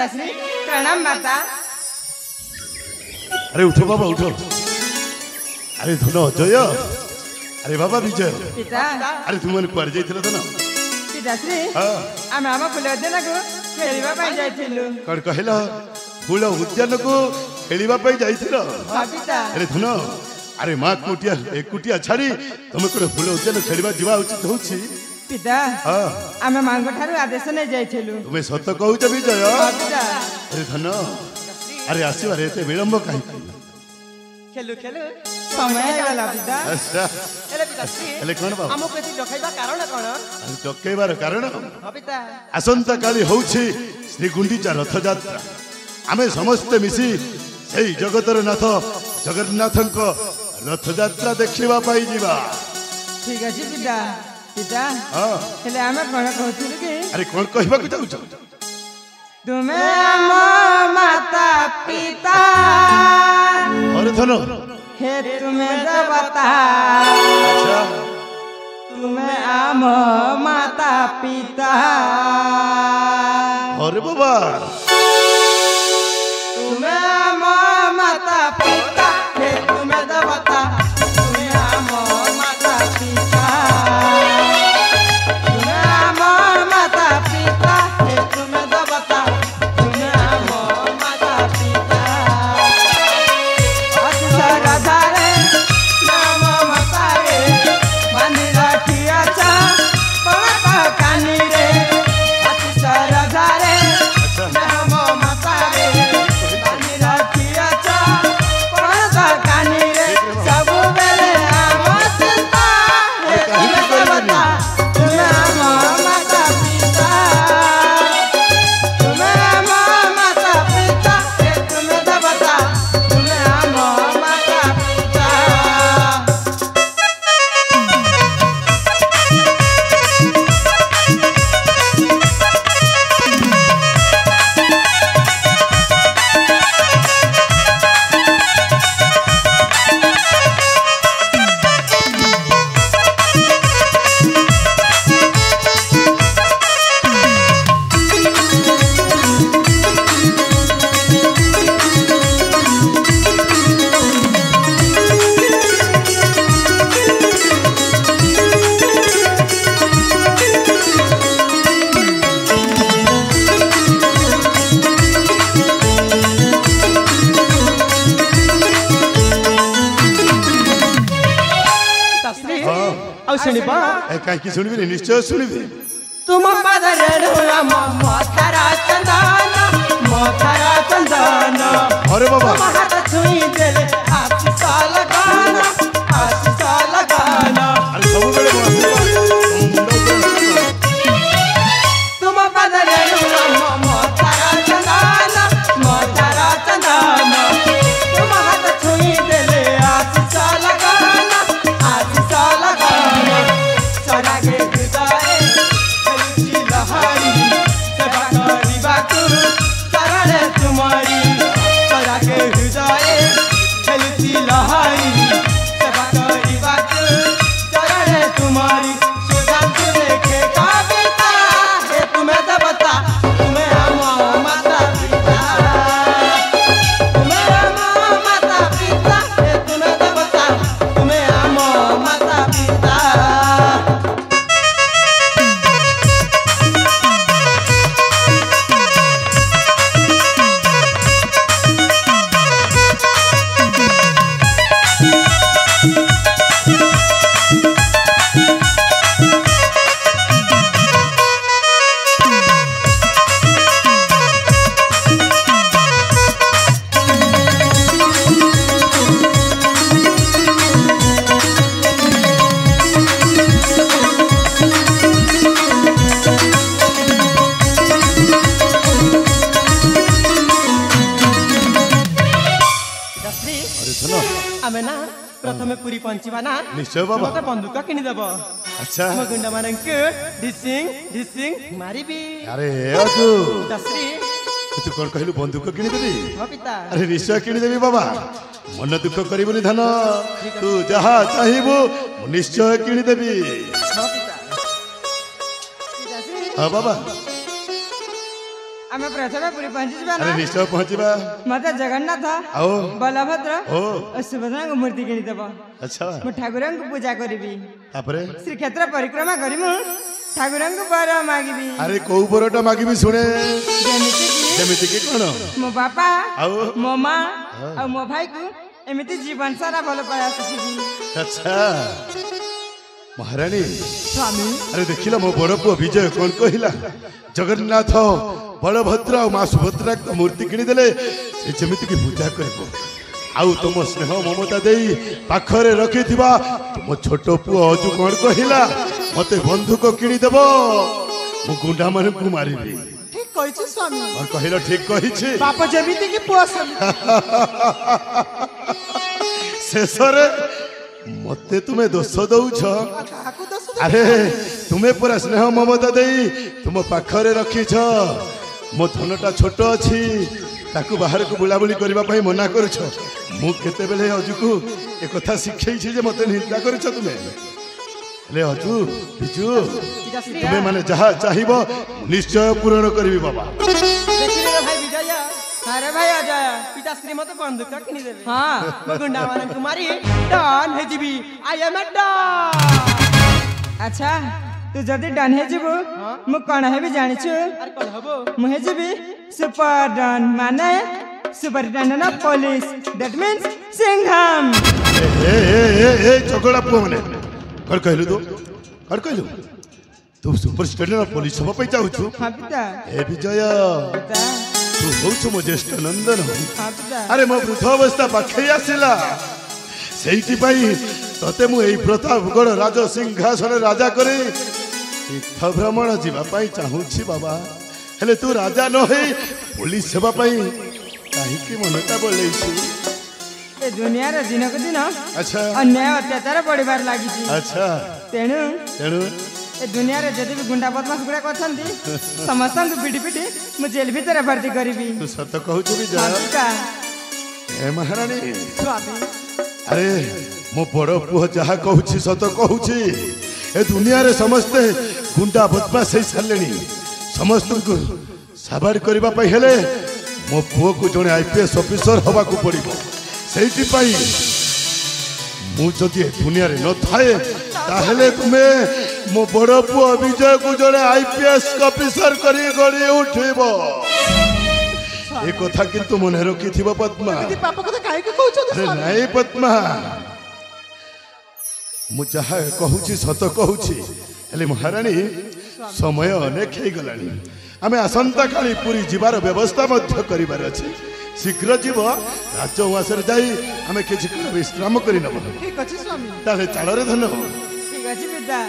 पिताश्री प्रणाम माता। अरे उठो बाबा उठो। अरे धन अजय अरे बाबा विजय पिता अरे तुमने कुआर जाइथिल धन पिताश्री हां आम आम फुल उद्यान को खेलवा पाई जाइथिलु। कण कहला फूल उद्यान को खेलिबा पाई जाइथिल। हां पिता। अरे धन अरे माँ कुटिया एकुटिया छाड़ी तुम कोन फूल उद्यान खेलिबा जीवा उचित होछि पिता। हां आम मांगो ठारू आदेश नै जाइथिलु। तुमे सत कहउछ विजय। हां पिता। अरे धन अरे आसीबार एते विलंब काहे खेलु खेलु समय गला पिता। अच्छा एले पिताश्री एले कोन बाबा हमो केति डकाइबा कारण कोन? अरे डकेबार कारण हां पिता। आसंता काली होउछि श्री गुंडीचा रथ यात्रा। आमे समस्त मिसी सेई जगतर नाथ जगन्नाथंक रथ यात्रा देखिबा पाई जीवा। ठीक अछि पिता। पिता हां हेले आमे कोन कहथिलु कि अरे कोन कहबा को जाउछ तुमे आम माता पिता अरे धन हे तुम्हें देवता। अच्छा तुम्हें आम माता पिता अरे बाबा तुम्हें आम माता पिता हे तुम्हें देवता। तुम्हें आम माता पिता तुम्हें आम माता पिता हे तुम्हें देवता। तुम्हें आम माता पिता राधा रे नाम माता रे बांधी रखिया चा पड़ता कानी रे। राधा रे नाम माता रे बांधी रखिया चा पड़ता कानी रे। सब बेले आम सीता हे तुम्हें देवता। तुम्हें आम माता पिता तुम्हें आम माता पिता हे तुम्हें देवता। तुम्हें आम माता पिता। कहीं की सुनबी निश्चय सुनबी। तुम पदरे मोथरा चंदन अरे बाबा हाथ छुई देले आशीष लगाना आशीष लगाना। अरे सब बेले तुम पदरे मोथरा चंदन तुम हाथ छुई देले आशीष लगाना आशीष लगाना। चढ़ा के हृदय खेलुची लहरी सेवा करिबाकु चरण तुम्हारी। चढ़ा के हृदय खेलुची लहरी सेवा करिबाकु चरण तुम्हारी। सुधांशु लेखे कविता हे तुम्हें देवता। तुम्हें आम माता पिता तुम्हें आम माता पिता हे तुम्हें देवता। तुम्हें आम माता पिता। आमे ना प्रथमे पूरी पंचीबा ना निश्चय बाबा मते बंदूक किनि देब। अच्छा म गुंडा मानंके डिसिंग मारिबी। अरे अजू दसरी तू कौन कहलु बंदूक किनी देबी। हां पिता। अरे निश्चय किनी देबी बाबा मन दुख करिबुनी धन तू जहा चाहिबु निश्चय किनी देबी। हां पिता। हां बाबा ଆମେ ପ୍ରଥମେ ପୁରୀ ପହଞ୍ଚିଯିବା ଆରେ ନା ନିଶ୍ଚୟ ପହଞ୍ଚିବା। ମତେ ଜଗନ୍ନାଥ ଆଉ ବଲଭଦ୍ର ଓ ଓ ସୁଭଦ୍ରାଙ୍କ ମୂର୍ତ୍ତି କିଣିଦେବ। ଆଚ୍ଛା ମୁଁ ଠାକୁରଙ୍କୁ ପୂଜା କରିବି, ତାପରେ ଶ୍ରୀକ୍ଷେତ୍ର ପରିକ୍ରମା କରି ମୁଁ ଠାକୁରଙ୍କୁ ବର ମାଗିବି। ଆରେ କୋଉ ବରଟା ମାଗିବି ଶୁଣେ। ଯେମିତି କି କଣ? ମୋ ବାପା ଆଉ ମୋ ମା ଆଉ ମୋ ଭାଇକୁ ଏମିତି ଜୀବନ ସାରା ଭଲ ପାଇ ଆସୁଥିବି। ଆଚ୍ଛା ମହାରାଣୀ ସ୍ୱାମୀ ଆରେ ଦେଖିଲ ମୋ ବଡ ପୁଅ ବିଜୟ କଣ କହିଲା? ଜଗନ୍ନାଥ ବଳଭଦ୍ର ଆଉ ମା ସୁଭଦ୍ରାଙ୍କ ମୂର୍ତ୍ତି କିଣିଦେଲେ ସେ ଯେମିତି କି ପୂଜା କରିବ। ଆଉ ତୁମ ସ୍ନେହ ମମତା ଦେଇ ପାଖରେ ରଖିଥିବା ତୁମ ଛୋଟ ପୁଅ ଅଜୁ କଣ କହିଲା? ମତେ ବନ୍ଧୁକ କିଣିଦେବ, ମୁଁ ଗୁଣ୍ଡା ମାନଙ୍କୁ ମାରିବି। ଠିକ କହିଛି ସ୍ୱାମୀ। କଣ କହିଲ? ଠିକ କହିଛି। ବାପ ଯେମିତି କି ପୁଅ ସେମିତି। ଶେଷରେ ମତେ ତୁମେ ଦୋଷ ଦଉଛ। କାହାକୁ ଦୋଷ ଆରେ ତୁମେ ପୁରା ସ୍ନେହ ମମତା ଦେଇ ତୁମ ପାଖରେ ରଖିଛ। ମୋ ଧନଟା ଛୋଟ ଅଛି, ତାକୁ ବାହାରକୁ ବୁଲାବୁଲି କରିବା ପାଇଁ ମନା କରୁଛ। ମୁଁ କେତେବେଳେ ଅଜୁକୁ ଏକଥା ଶିଖେଇଛି ଯେ ମତେ ନିନ୍ଦା କରୁଛ ତୁମେ। ହେଲେ ଅଜୁ ବିଜୁ ତୁମେ ମାନେ ଯାହା ଚାହିଁବ ନିଶ୍ଚୟ ପୂରଣ କରିବି ବାବା। ଦେଖିଲେ ଭାଇ ବିଜୟ। ଆରେ ଭାଇ ଅଜୟ ପିତାଶ୍ରୀ ମତେ ବନ୍ଧୁକ କିଣିଦେବେ। ହଁ ମୁଁ ଗୁଣ୍ଡା ମାନଙ୍କୁ ମାରି ଡନ୍ ହେଇଯିବି। I am a don. ଆଚ୍ଛା ତୁ ଯଦି ଡନ୍ ହେଇଯିବୁ ମୁଁ କଣ ହେବି ଜାଣିଛୁ? ଆରେ କଣ ହବ? ମୁଁ ହେଇଯିବି ସୁପର ଡନ୍, ମାନେ superintendent of police. That means Singham. ଏ ଚଗଲା ପୁଅ ମାନେ କଣ କହିଲୁ? କଣ କହିଲୁ? ତୁ ସୁପରିଟେଣ୍ଡେଣ୍ଟ ଅଫ ପୋଲିସ ହବା ପାଇଁ ଚାହୁଁଛୁ? ହଁ ପିତା। ଏ ବିଜୟ ପିତା ତୁ ହଉଛୁ ମୋ ଜ୍ୟେଷ୍ଠ ନନ୍ଦନ। ହଁ ପିତା। ଆରେ ମୋ ବୃଦ୍ଧ ଅବସ୍ଥା ପାଖେଇ ଆସିଲା, ସେଇଥିପାଇଁ ତତେ ମୁଁ ଏଇ ପ୍ରତାପଗଡ଼ ରାଜ ସିଂହାସନ ରାଜା କରି ତୀର୍ଥ ଭ୍ରମଣ ଯିବା ପାଇଁ ଚାହୁଁଛି ବାବା। ହେଲେ ତୁ ରାଜା ନ ହେଇ ପୋଲିସ ହେବା ପାଇଁ କାହିଁକି ମନଟା ବଳେଇଛୁ? ଏ ଦୁନିଆର ଦିନକୁ ଦିନ ଆଚ୍ଛା ଅନ୍ୟାୟ ଅତ୍ୟାଚାର ବଢିବାର ଲାଗିଛି। ଆଚ୍ଛା ତେଣୁ ତେଣୁ ଏ ଦୁନିଆରେ ଯଦି ବି ଗୁଣ୍ଡା ବଦମାସ ଗୁଡାକ ଅଛନ୍ତି ସମସ୍ତଙ୍କୁ ପିଟି ପିଟି ମୁଁ ଜେଲ ଭିତରେ ଭର୍ତ୍ତି କରିବି। ତୁ ସତ କହୁଛୁ ବିଜୟ? ହଁ ପିତା। ଏ ମହାରାଣୀ ସ୍ୱାମୀ ଆରେ ମୋ ବଡ ପୁଅ ଯାହା କହୁଛି ସତ କହୁଛି। ଏ ଦୁନିଆରେ ସମସ୍ତେ ଗୁଣ୍ଡା ବଦମାସ ହେଇ ସାରିଲେଣି। ସମସ୍ତଙ୍କୁ ସାବାଡ କରିବା ପାଇଁ ହେଲେ ମୋ ପୁଅକୁ ଜଣେ IPS ଅଫିସର ହବାକୁ ପଡିବ। ସେଇଥିପାଇଁ ମୁଁ ଯଦି ଏ ଦୁନିଆରେ ନଥାଏ ତାହେଲେ ତୁମେ ମୋ ବଡ ପୁଅ ବିଜୟକୁ ଜଣେ IPS ଅଫିସର କରି ଗড়ି ଉଠିବ। ଏ କଥା କିନ୍ତୁ ମନେ ରଖିଥିବ ପଦ୍ମା। ପାପ କଥା କାହିଁକି କହୁଛନ୍ତି? ଆରେ ନାଇଁ ପଦ୍ମା, ମୁଁ ଯାହା କହୁଛି ସତ କହୁଛି। ହେଲେ ମହାରାଣୀ ସମୟ ଅନେକ ହେଇଗଲାଣି। ଆମେ ଆସନ୍ତାକାଲି ପୁରୀ ଯିବାର ବ୍ୟବସ୍ଥା ମଧ୍ୟ କରିବାର ଅଛି। ଶୀଘ୍ର ଯିବ, ରାଜଉଆସରେ ଯାଇ ଆମେ କିଛି ବିଶ୍ରାମ କରିନେବ। ଠିକ ଅଛି ସ୍ୱାମୀ। ତାହେଲେ ଚାଳରେ ଧନ। ଠିକ ଅଛି ପିତା।